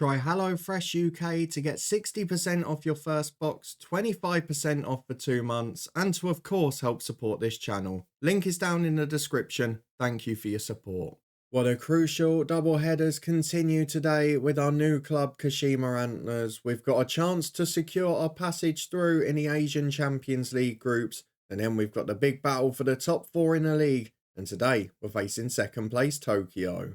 Try HelloFresh UK to get 60% off your first box, 25% off for 2 months, and to, of course, help support this channel. Link is down in the description. Thank you for your support. What a crucial double headers continue today with our new club, Kashima Antlers. We've got a chance to secure our passage through in the Asian Champions League groups, and then we've got the big battle for the top 4 in the league. And today, we're facing second place Tokyo.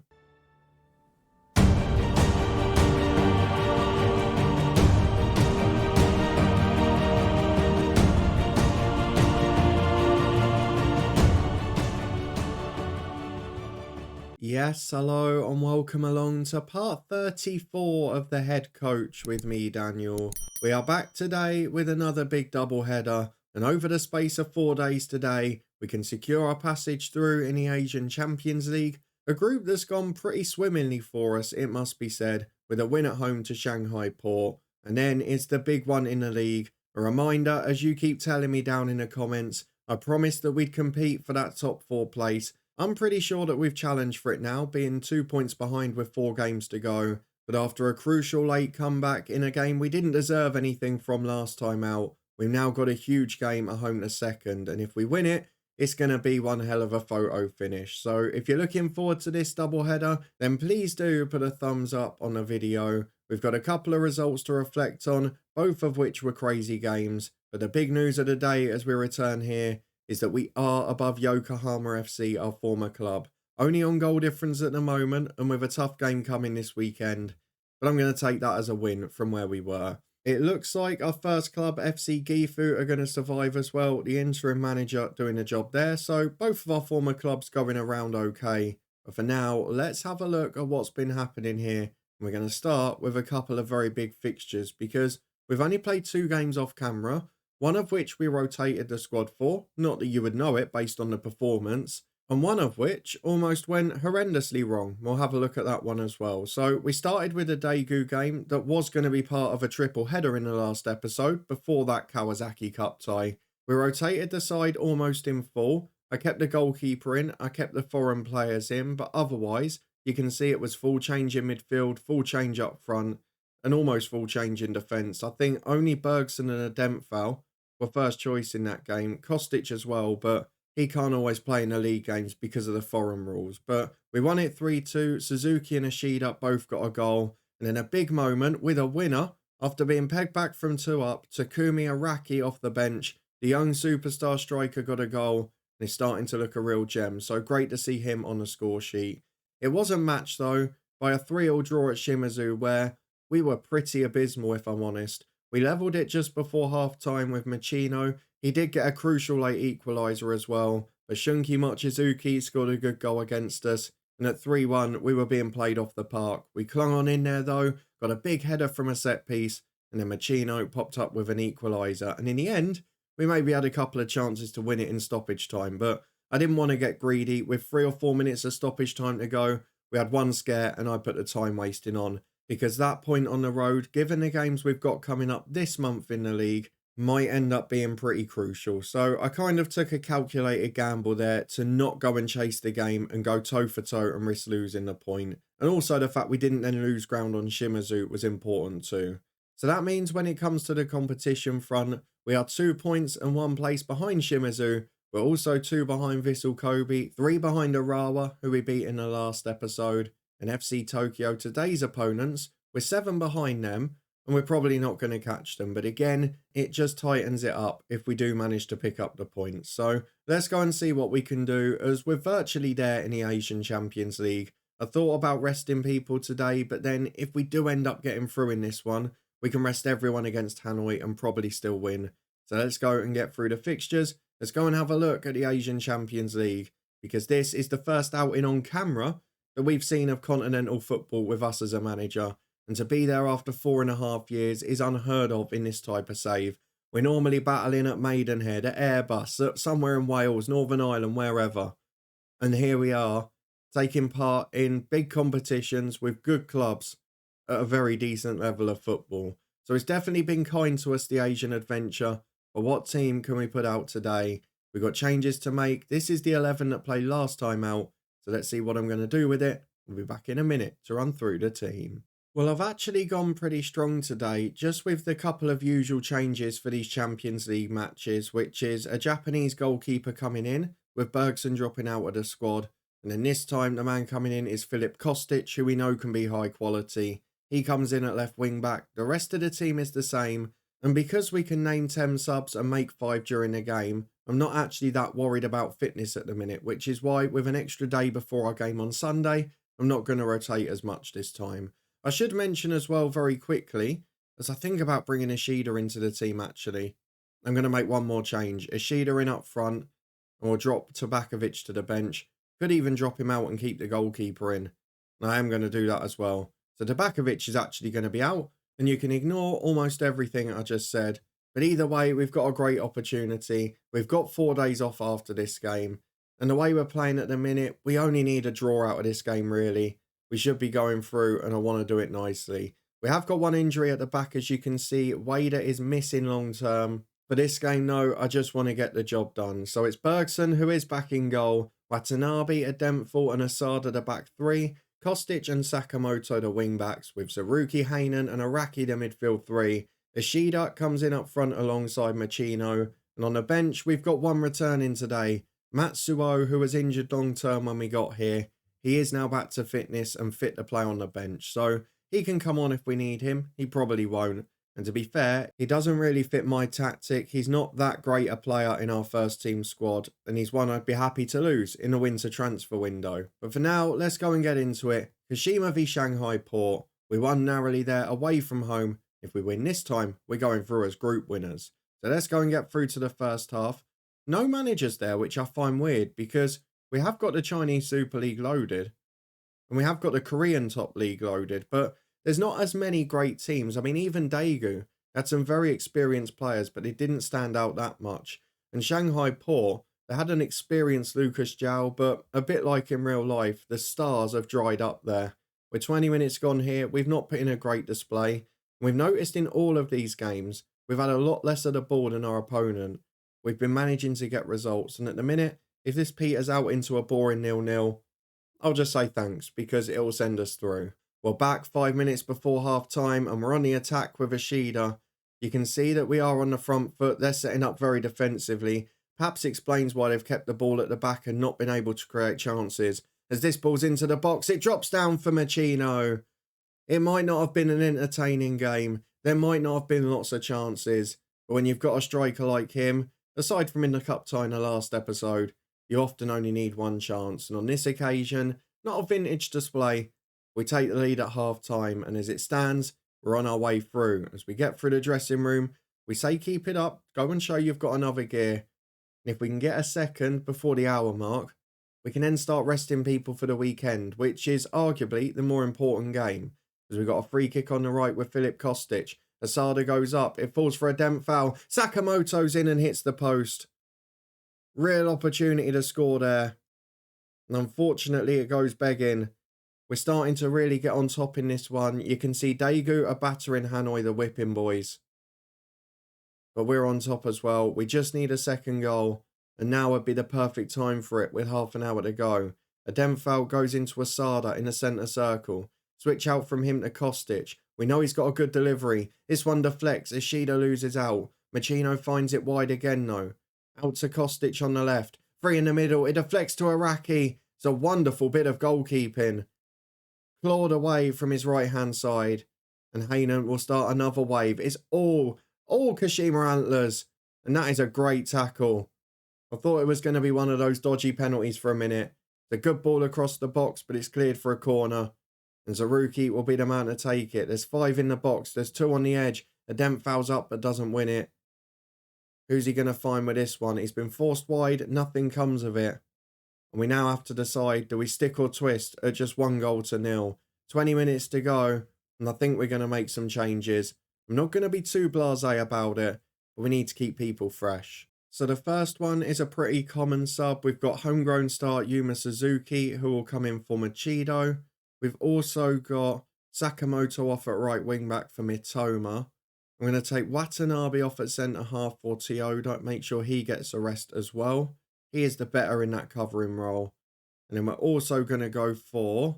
Yes, hello and welcome along to part 34 of the head coach with me, Daniel. We are back today with another big double header, and over the space of 4 days today, we can secure our passage through in the Asian Champions League, a group that's gone pretty swimmingly for us, it must be said, with a win at home to Shanghai Port. And then it's the big one in the league. A reminder, as you keep telling me down in the comments, I promised that we'd compete for that top 4 place. I'm pretty sure that we've challenged for it now, being 2 points behind with 4 games to go. But after a crucial late comeback in a game we didn't deserve anything from last time out, we've now got a huge game at home to second. And if we win it, it's going to be one hell of a photo finish. So if you're looking forward to this double header, then please do put a thumbs up on the video. We've got a couple of results to reflect on, both of which were crazy games. But the big news of the day as we return here is that we are above Yokohama FC, our former club. Only on goal difference at the moment, and with a tough game coming this weekend. But I'm going to take that as a win from where we were. It looks like our first club, FC Gifu, are going to survive as well. The interim manager doing a job there. So both of our former clubs going around okay. But for now, let's have a look at what's been happening here. And we're going to start with a couple of very big fixtures, because we've only played 2 games off camera, one of which we rotated the squad for, not that you would know it based on the performance, and one of which almost went horrendously wrong. We'll have a look at that one as well. So we started with a Daegu game that was going to be part of a triple header in the last episode, before that Kawasaki Cup tie. We rotated the side almost in full. I kept the goalkeeper in, I kept the foreign players in, but otherwise, you can see it was full change in midfield, full change up front, and almost full change in defence. I think only Bergson and Ademphal were first choice in that game. Kostic as well, but he can't always play in the league games because of the foreign rules. But we won it 3-2. Suzuki and Ishida both got a goal. And then a big moment with a winner after being pegged back from 2 up. Takumi Araki off the bench. The young superstar striker got a goal and is starting to look a real gem. So great to see him on the score sheet. It wasn't matched though by a 3-3 draw at Shimizu, where we were pretty abysmal, if I'm honest. We levelled it just before half-time with Machino. He did get a crucial late equaliser as well, but Shunki Mochizuki scored a good goal against us. And at 3-1, we were being played off the park. We clung on in there though, got a big header from a set-piece, and then Machino popped up with an equaliser. And in the end, we maybe had a couple of chances to win it in stoppage time, but I didn't want to get greedy. With 3 or 4 minutes of stoppage time to go, we had one scare and I put the time wasting on. Because that point on the road, given the games we've got coming up this month in the league, might end up being pretty crucial. So I kind of took a calculated gamble there to not go and chase the game and go toe for toe and risk losing the point. And also the fact we didn't then lose ground on Shimizu was important too. So that means when it comes to the competition front, we are 2 points and 1 place behind Shimizu. We're also 2 behind Vissel Kobe, 3 behind Arawa, who we beat in the last episode. And FC Tokyo, today's opponents, we're 7 behind them, and we're probably not going to catch them. But again, it just tightens it up if we do manage to pick up the points. So let's go and see what we can do, as we're virtually there in the Asian Champions League. I thought about resting people today, but then if we do end up getting through in this one, we can rest everyone against Hanoi and probably still win. So let's go and get through the fixtures. Let's go and have a look at the Asian Champions League, because this is the first outing on camera that we've seen of continental football with us as a manager, and to be there after 4.5 years is unheard of in this type of save. We're normally battling at Maidenhead, at Airbus, at somewhere in Wales, Northern Ireland, wherever. And here we are, taking part in big competitions with good clubs at a very decent level of football. So it's definitely been kind to us, the Asian adventure. But what team can we put out today? We've got changes to make. This is the 11 that played last time out. So let's see what I'm going to do with it. We'll be back in a minute to run through the team. Well, I've actually gone pretty strong today, just with the couple of usual changes for these Champions League matches, which is a Japanese goalkeeper coming in, with Bergson dropping out of the squad. And then this time, the man coming in is Filip Kostic, who we know can be high quality. He comes in at left wing back. The rest of the team is the same. And because we can name 10 subs and make 5 during the game, I'm not actually that worried about fitness at the minute, which is why, with an extra day before our game on Sunday, I'm not going to rotate as much this time. I should mention as well very quickly, as I think about bringing Ishida into the team actually, I'm going to make one more change. Ishida in up front, and we'll drop Tabakovic to the bench. Could even drop him out and keep the goalkeeper in. And I am going to do that as well. So Tabakovic is actually going to be out, and you can ignore almost everything I just said. But either way, we've got a great opportunity. We've got 4 days off after this game. And the way we're playing at the minute, we only need a draw out of this game really. We should be going through, and I want to do it nicely. We have got one injury at the back, as you can see. Wader is missing long term. For this game, though, I just want to get the job done. So it's Bergson, who is back in goal. Watanabe, Ademphal, and Asada the back 3. Kostic and Sakamoto the wing backs, with Zaruki, Hainan, and Araki the midfield 3. Ishida comes in up front alongside Machino. And on the bench, we've got one returning today. Matsuo, who was injured long term when we got here. He is now back to fitness and fit to play on the bench, so he can come on if we need him. He probably won't. And to be fair, he doesn't really fit my tactic. He's not that great a player in our first team squad, and he's one I'd be happy to lose in the winter transfer window. But for now, let's go and get into it. Kashima v Shanghai Port. We won narrowly there away from home. If we win this time, we're going through as group winners. So let's go and get through to the first half. No managers there, which I find weird because we have got the Chinese Super League loaded, and we have got the Korean Top League loaded, but there's not as many great teams. I mean, even Daegu had some very experienced players, but they didn't stand out that much. And Shanghai Port, they had an experienced Lucas Zhao, but a bit like in real life, the stars have dried up there. We're 20 minutes gone here. We've not put in a great display. We've noticed in all of these games, we've had a lot less of the ball than our opponent. We've been managing to get results, and at the minute, if this peters out into a boring 0-0, I'll just say thanks, because it will send us through. We're back 5 minutes before half time, and we're on the attack with Ishida. You can see that we are on the front foot. They're setting up very defensively. Perhaps explains why they've kept the ball at the back and not been able to create chances. As this ball's into the box, it drops down for Machino. It might not have been an entertaining game. There might not have been lots of chances. But when you've got a striker like him, aside from in the cup tie in the last episode, you often only need one chance. And on this occasion, not a vintage display. We take the lead at half time, and as it stands, we're on our way through. As we get through the dressing room, we say keep it up, go and show you've got another gear. And if we can get a second before the hour mark, we can then start resting people for the weekend, which is arguably the more important game. As we've got a free kick on the right with Filip Kostic. Asada goes up, it falls for a Dent foul. Sakamoto's in and hits the post. Real opportunity to score there. And unfortunately, it goes begging. We're starting to really get on top in this one. You can see Daegu are battering Hanoi, the whipping boys. But we're on top as well. We just need a second goal. And now would be the perfect time for it with half an hour to go. A Demfoul goes into Asada in the centre circle. Switch out from him to Kostic. We know he's got a good delivery. This one deflects. Ishida loses out. Machino finds it wide again though. Out to Kostic on the left. Free in the middle. It deflects to Araki. It's a wonderful bit of goalkeeping. Clawed away from his right-hand side. And Hainan will start another wave. It's all Kashima Antlers. And that is a great tackle. I thought it was going to be one of those dodgy penalties for a minute. It's a good ball across the box, but it's cleared for a corner. And Zaruki will be the man to take it. There's 5 in the box. There's 2 on the edge. Adem fouls up but doesn't win it. Who's he going to find with this one? He's been forced wide. Nothing comes of it. And we now have to decide, do we stick or twist at just 1-0? 20 minutes to go. And I think we're going to make some changes. I'm not going to be too blasé about it, but we need to keep people fresh. So the first one is a pretty common sub. We've got homegrown star Yuma Suzuki, who will come in for Machido. We've also got Sakamoto off at right wing back for Mitoma. I'm going to take Watanabe off at centre half for Tioda. Make sure he gets a rest as well. He is the better in that covering role. And then we're also going to go for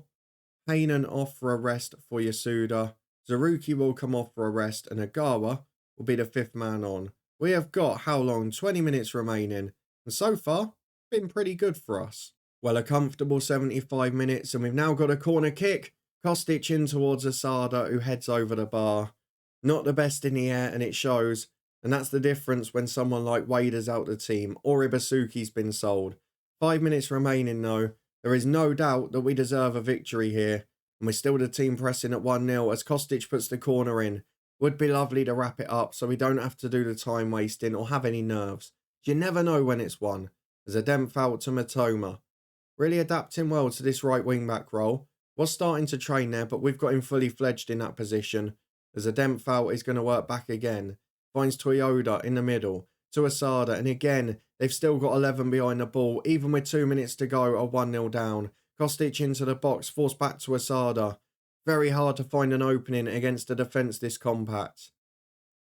Kanan off for a rest for Yasuda. Zaruki will come off for a rest, and Agawa will be the 5th man on. We have got, how long? 20 minutes remaining. And so far, been pretty good for us. Well, a comfortable 75 minutes, and we've now got a corner kick. Kostic in towards Asada, who heads over the bar. Not the best in the air, and it shows. And that's the difference when someone like Wade is out the team, or Ibasuki's been sold. 5 minutes remaining though. There is no doubt that we deserve a victory here. And we're still the team pressing at 1-0 as Kostic puts the corner in. Would be lovely to wrap it up so we don't have to do the time wasting or have any nerves. You never know when it's won. There's a Dempf out to Matoma. Really adapting well to this right wing back role. Was starting to train there, but we've got him fully fledged in that position. As a Dempf out is going to work back again. Finds Toyoda in the middle to Asada, and again they've still got 11 behind the ball, even with 2 minutes to go or 1-0 down. Kostic into the box, forced back to Asada. Very hard to find an opening against a defence this compact.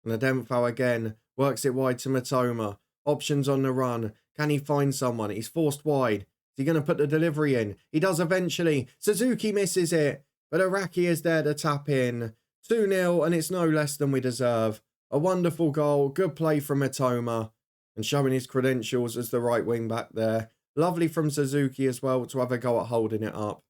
And Ademfo again works it wide to Matoma. Options on the run. Can he find someone? He's forced wide. Is he going to put the delivery in? He does eventually. Suzuki misses it, but Araki is there to tap in. 2-0, and it's no less than we deserve. A wonderful goal, good play from Matoma, and showing his credentials as the right wing back there. Lovely from Suzuki as well to have a go at holding it up.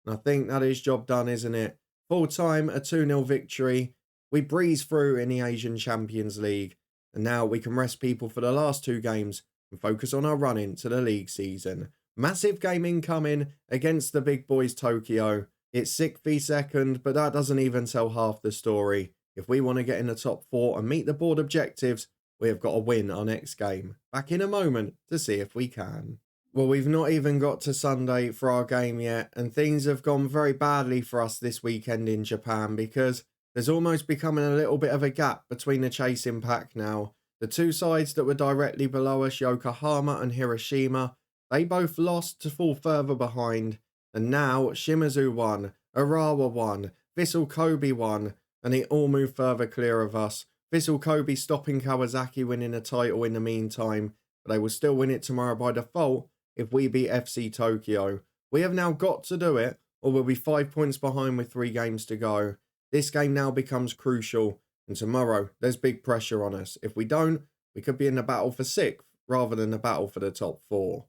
And I think that is job done, isn't it? Full time, a 2-0 victory. We breeze through in the Asian Champions League, and now we can rest people for the last 2 games and focus on our run into the league season. Massive game incoming against the big boys Tokyo. It's 6 v 2nd, but that doesn't even tell half the story. If we want to get in the top 4 and meet the board objectives, we have got to win our next game. Back in a moment to see if we can. Well, we've not even got to Sunday for our game yet, and things have gone very badly for us this weekend in Japan because there's almost becoming a little bit of a gap between the chasing pack now. The 2 sides that were directly below us, Yokohama and Hiroshima, they both lost to fall further behind. And now Shimazu won, Urawa won, Vissel Kobe won, and they all move further clear of us. Vissel Kobe stopping Kawasaki winning a title in the meantime, but they will still win it tomorrow by default if we beat FC Tokyo. We have now got to do it, or we'll be 5 points behind with 3 games to go. This game now becomes crucial, and tomorrow there's big pressure on us. If we don't, we could be in the battle for 6th rather than the battle for the top 4.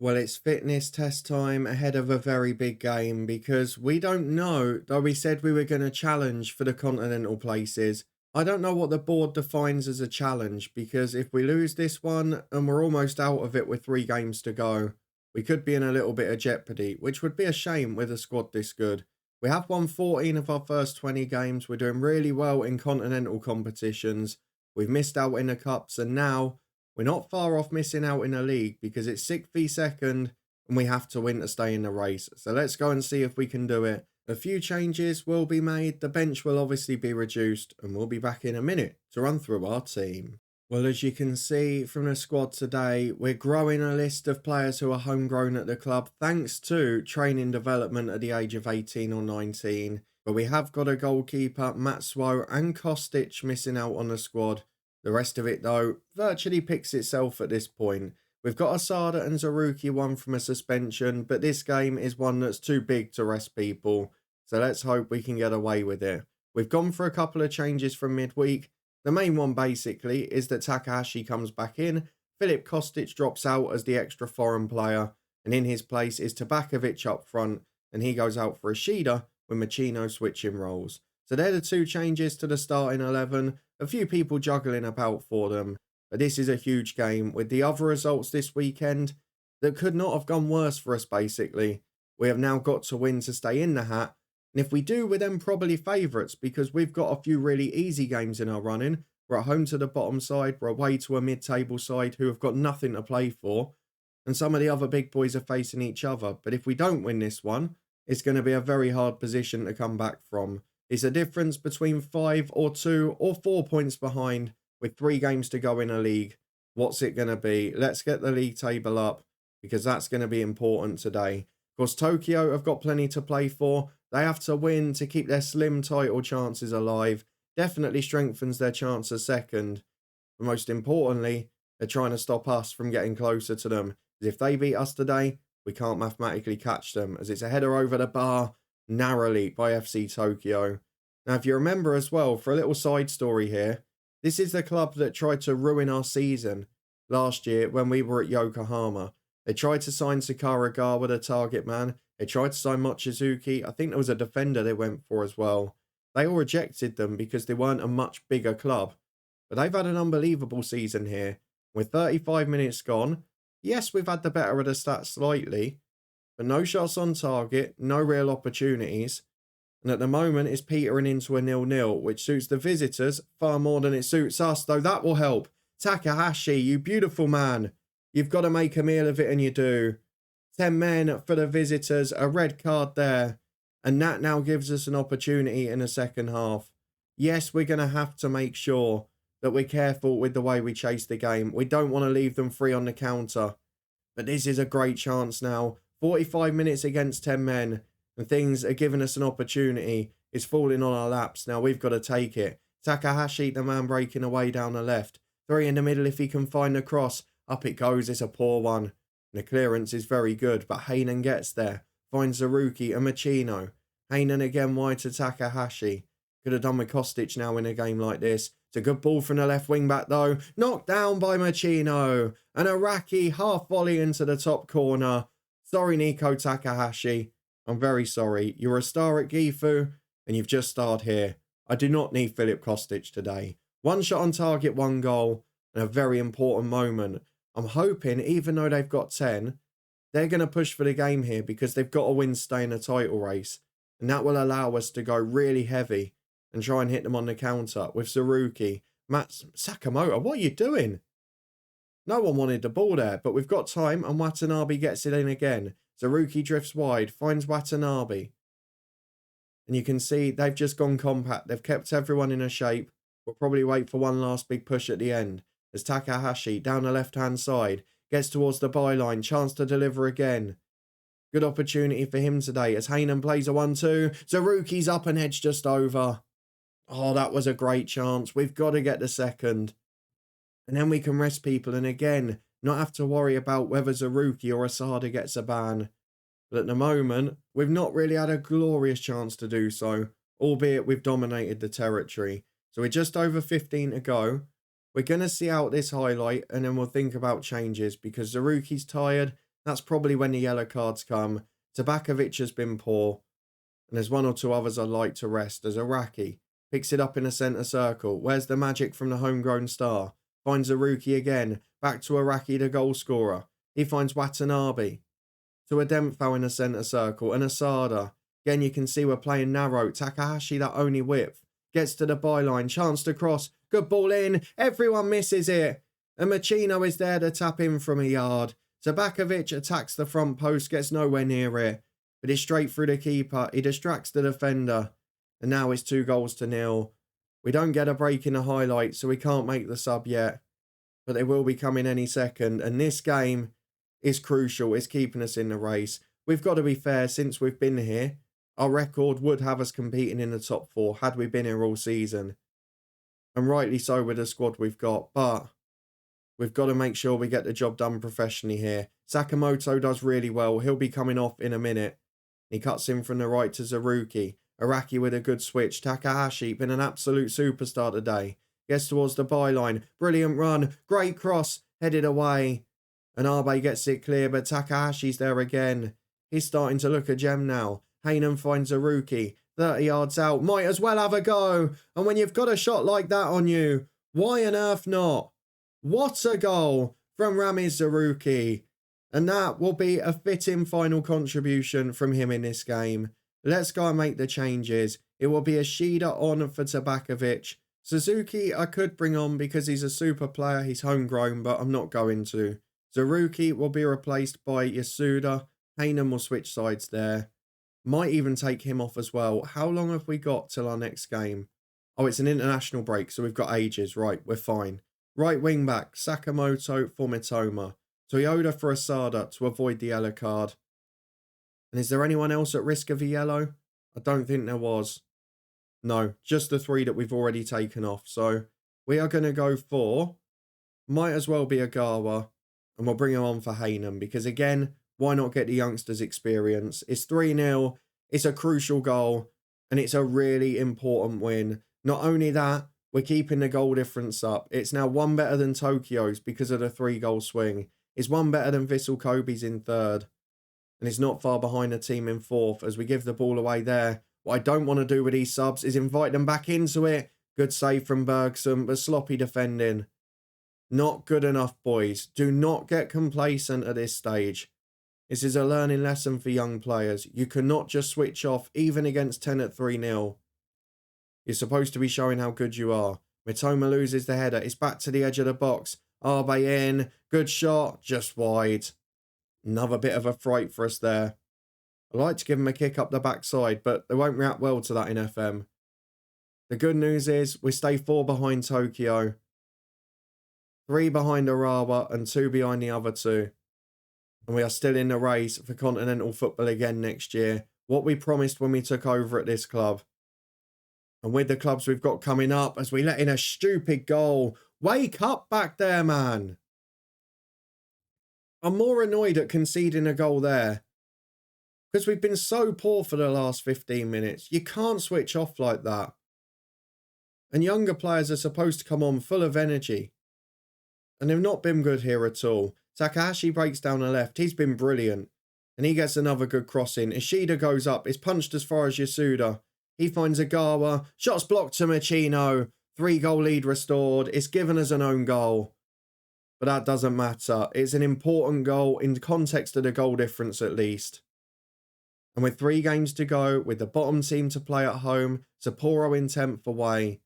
Well, it's fitness test time ahead of a very big game because we don't know, though we said we were going to challenge for the continental places. I don't know what the board defines as a challenge because if we lose this one and we're almost out of it with 3 games to go, we could be in a little bit of jeopardy, which would be a shame with a squad this good. We have won 14 of our first 20 games. We're doing really well in continental competitions. We've missed out in the cups, and now we're not far off missing out in the league because it's 6 v 2nd and we have to win to stay in the race. So let's go and see if we can do it. A few changes will be made. The bench will obviously be reduced, and we'll be back in a minute to run through our team. Well, as you can see from the squad today, we're growing a list of players who are homegrown at the club thanks to training development at the age of 18 or 19. But we have got a goalkeeper, Matsuo and Kostic missing out on the squad. The rest of it, though, virtually picks itself at this point. We've got Asada and Zaruki one from a suspension, but this game is one that's too big to rest people. So let's hope we can get away with it. We've gone for a couple of changes from midweek. The main one basically is that Takahashi comes back in, Filip Kostic drops out as the extra foreign player, and in his place is Tabakovic up front, and he goes out for Ishida with Machino switching roles. So they're the 2 changes to the starting 11. A few people juggling about for them, but this is a huge game with the other results this weekend that could not have gone worse for us basically. We have now got to win to stay in the hat, and if we do, we're then probably favourites because we've got a few really easy games in our running. We're at home to the bottom side, we're away to a mid-table side who have got nothing to play for, and some of the other big boys are facing each other. But if we don't win this one, it's going to be a very hard position to come back from. It's a difference between 5 or 2 or 4 points behind with 3 games to go in a league. What's it going to be? Let's get the league table up because that's going to be important today. Of course, Tokyo have got plenty to play for. They have to win to keep their slim title chances alive. Definitely strengthens their chance of 2nd. But most importantly, they're trying to stop us from getting closer to them. Because if they beat us today, we can't mathematically catch them as it's a header over the bar, narrowly by FC Tokyo. Now, if you remember as well, for a little side story here, this is the club that tried to ruin our season last year when we were at Yokohama. They tried to sign Sakaraga with a target man. They tried to sign Mochizuki. I think there was a defender they went for as well. They all rejected them because they weren't a much bigger club. But they've had an unbelievable season here. With 35 minutes gone, yes, we've had the better of the stats slightly, but no shots on target, no real opportunities. And at the moment, it's petering into a 0-0, which suits the visitors far more than it suits us, though that will help. Takahashi, you beautiful man. You've got to make a meal of it, and you do. 10 men for the visitors, a red card there. And that now gives us an opportunity in the second half. Yes, we're going to have to make sure that we're careful with the way we chase the game. We don't want to leave them free on the counter. But this is a great chance now. 45 minutes against 10 men. And things are giving us an opportunity. It's falling on our laps. Now we've got to take it. Takahashi, the man breaking away down the left. 3 in the middle if he can find the cross. Up it goes. It's a poor one. And the clearance is very good. But Hainan gets there. Finds Zaruki and Machino. Hainan again wide to Takahashi. Could have done with Kostic now in a game like this. It's a good ball from the left wing back though. Knocked down by Machino. And Araki half volley into the top corner. Sorry, Nico Takahashi. I'm very sorry. You're a star at Gifu and you've just starred here. I do not need Filip Kostic today. 1 shot on target, 1 goal. And a very important moment. I'm hoping, even though they've got 10, they're going to push for the game here because they've got to win to stay in a title race. And that will allow us to go really heavy and try and hit them on the counter with Zaruki. Sakamoto, what are you doing? No one wanted the ball there, but we've got time and Watanabe gets it in again. Zaruki drifts wide, finds Watanabe. And you can see they've just gone compact. They've kept everyone in a shape. We'll probably wait for one last big push at the end. As Takahashi, down the left-hand side, gets towards the byline. Chance to deliver again. Good opportunity for him today as Hainan plays a 1-2. Zaruki's up and edge just over. Oh, that was a great chance. We've got to get the second. And then we can rest people and again, not have to worry about whether Zaruki or Asada gets a ban. But at the moment, we've not really had a glorious chance to do so, albeit we've dominated the territory. So we're just over 15 to go. We're going to see out this highlight and then we'll think about changes because Zaruki's tired. That's probably when the yellow cards come. Tabakovic has been poor. And there's 1 or 2 others I'd like to rest as Araki picks it up in the centre circle. Where's the magic from the homegrown star? Finds Zaruki again. Back to Araki, the goal scorer. He finds Watanabe. To a Dempfau in the centre circle. And Asada. Again, you can see we're playing narrow. Takahashi, that only width. Gets to the byline. Chance to cross. Good ball in. Everyone misses it. And Machino is there to tap in from a yard. Tabakovic attacks the front post. Gets nowhere near it. But it's straight through the keeper. He distracts the defender. And now it's 2-0. We don't get a break in the highlight, so we can't make the sub yet. But they will be coming any second. And this game is crucial. It's keeping us in the race. We've got to be fair since we've been here. Our record would have us competing in the top 4 had we been here all season. And rightly so with the squad we've got. But we've got to make sure we get the job done professionally here. Sakamoto does really well. He'll be coming off in a minute. He cuts in from the right to Zaruki. Araki with a good switch. Takahashi been an absolute superstar today. Gets towards the byline. Brilliant run. Great cross. Headed away. And Abe gets it clear, but Takahashi's there again. He's starting to look a gem now. Hainan finds Zaruki. 30 yards out. Might as well have a go. And when you've got a shot like that on you, why on earth not? What a goal from Ramiz Zaruki. And that will be a fitting final contribution from him in this game. Let's go and make the changes. It will be a Shida on for Tabakovic. Suzuki I could bring on because he's a super player. He's homegrown, but I'm not going to. Zaruki will be replaced by Yasuda. Hainan will switch sides there. Might even take him off as well. How long have we got till our next game? Oh, it's an international break, so we've got ages. Right, we're fine. Right wing back, Sakamoto for Mitoma. Toyoda for Asada to avoid the yellow card. And is there anyone else at risk of a yellow? I don't think there was. No, just the 3 that we've already taken off. So we are going to go for, might as well be Agawa. And we'll bring him on for Hainan because again, why not get the youngsters experience? It's 3-0, it's a crucial goal, and it's a really important win. Not only that, we're keeping the goal difference up. It's now one better than Tokyo's because of the 3-goal swing. It's one better than Vissel Kobe's in third. And it's not far behind the team in fourth as we give the ball away there. What I don't want to do with these subs is invite them back into it. Good save from Bergson, but sloppy defending. Not good enough, boys. Do not get complacent at this stage. This is a learning lesson for young players. You cannot just switch off, even against 10 at 3-0. You're supposed to be showing how good you are. Mitoma loses the header. It's back to the edge of the box. Arbe in. Good shot. Just wide. Another bit of a fright for us there. I like to give them a kick up the backside, but they won't react well to that in FM. The good news is we stay 4 behind Tokyo, 3 behind Arawa and 2 behind the other 2. And we are still in the race for continental football again next year. What we promised when we took over at this club. And with the clubs we've got coming up, as we let in a stupid goal. Wake up back there, man. I'm more annoyed at conceding a goal there. Because we've been so poor for the last 15 minutes. You can't switch off like that. And younger players are supposed to come on full of energy. And they've not been good here at all. Takahashi breaks down the left. He's been brilliant. And he gets another good cross in. Ishida goes up. It's punched as far as Yasuda. He finds Agawa. Shots blocked to Machino. 3-goal lead restored. It's given us an own goal. But that doesn't matter. It's an important goal in context of the goal difference at least. And with 3 games to go, with the bottom team to play at home, Sapporo in 10th away,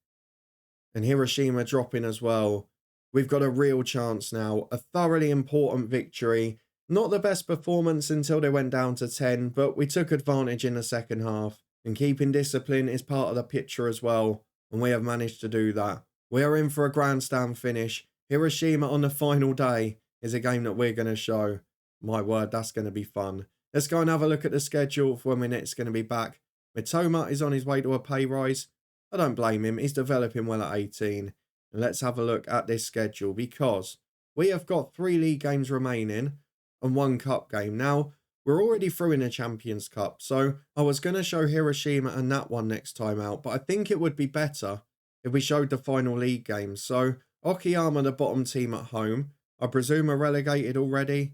and Hiroshima dropping as well, we've got a real chance now. A thoroughly important victory. Not the best performance until they went down to 10, but we took advantage in the second half. And keeping discipline is part of the picture as well. And we have managed to do that. We are in for a grandstand finish. Hiroshima on the final day is a game that we're going to show. My word, that's going to be fun. Let's go and have a look at the schedule for when we're next going to be back. Mitoma is on his way to a pay rise. I don't blame him. He's developing well at 18. And let's have a look at this schedule because we have got 3 league games remaining and 1 cup game. Now, we're already through in the Champions Cup, so I was going to show Hiroshima and that one next time out, but I think it would be better if we showed the final league games. So, Okayama, the bottom team at home, I presume are relegated already.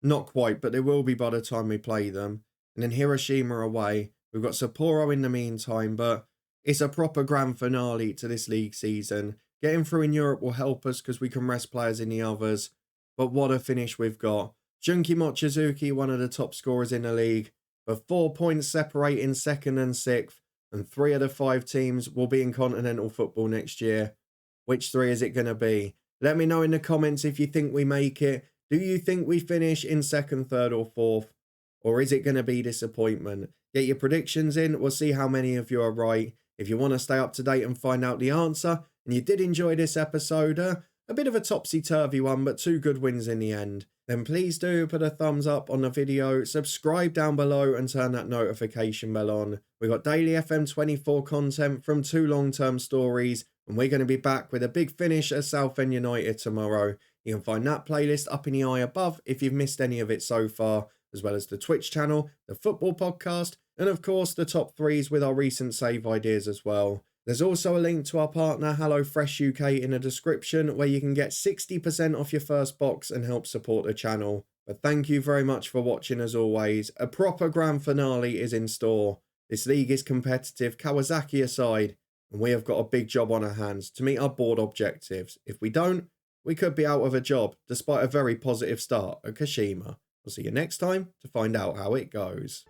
Not quite, but they will be by the time we play them. And then Hiroshima away. We've got Sapporo in the meantime, but it's a proper grand finale to this league season. Getting through in Europe will help us because we can rest players in the others. But what a finish we've got. Junki Mochizuki, one of the top scorers in the league, but 4 points separating 2nd and 6th, and 3 of the 5 teams will be in continental football next year. Which 3 is it going to be? Let me know in the comments if you think we make it. Do you think we finish in 2nd, 3rd or 4th? Or is it going to be disappointment? Get your predictions in. We'll see how many of you are right. If you want to stay up to date and find out the answer, and you did enjoy this episode, a bit of a topsy-turvy one, but 2 good wins in the end, then please do put a thumbs up on the video, subscribe down below and turn that notification bell on. We've got daily FM24 content from 2 long-term stories, and we're going to be back with a big finish at Southend United tomorrow. You can find that playlist up in the eye above if you've missed any of it so far, as well as the Twitch channel, the football podcast, and of course the top 3s with our recent save ideas as well. There's also a link to our partner HelloFresh UK in the description where you can get 60% off your first box and help support the channel. But thank you very much for watching as always. A proper grand finale is in store. This league is competitive, Kawasaki aside, and we have got a big job on our hands to meet our board objectives. If we don't, we could be out of a job despite a very positive start at Kashima. I'll see you next time to find out how it goes.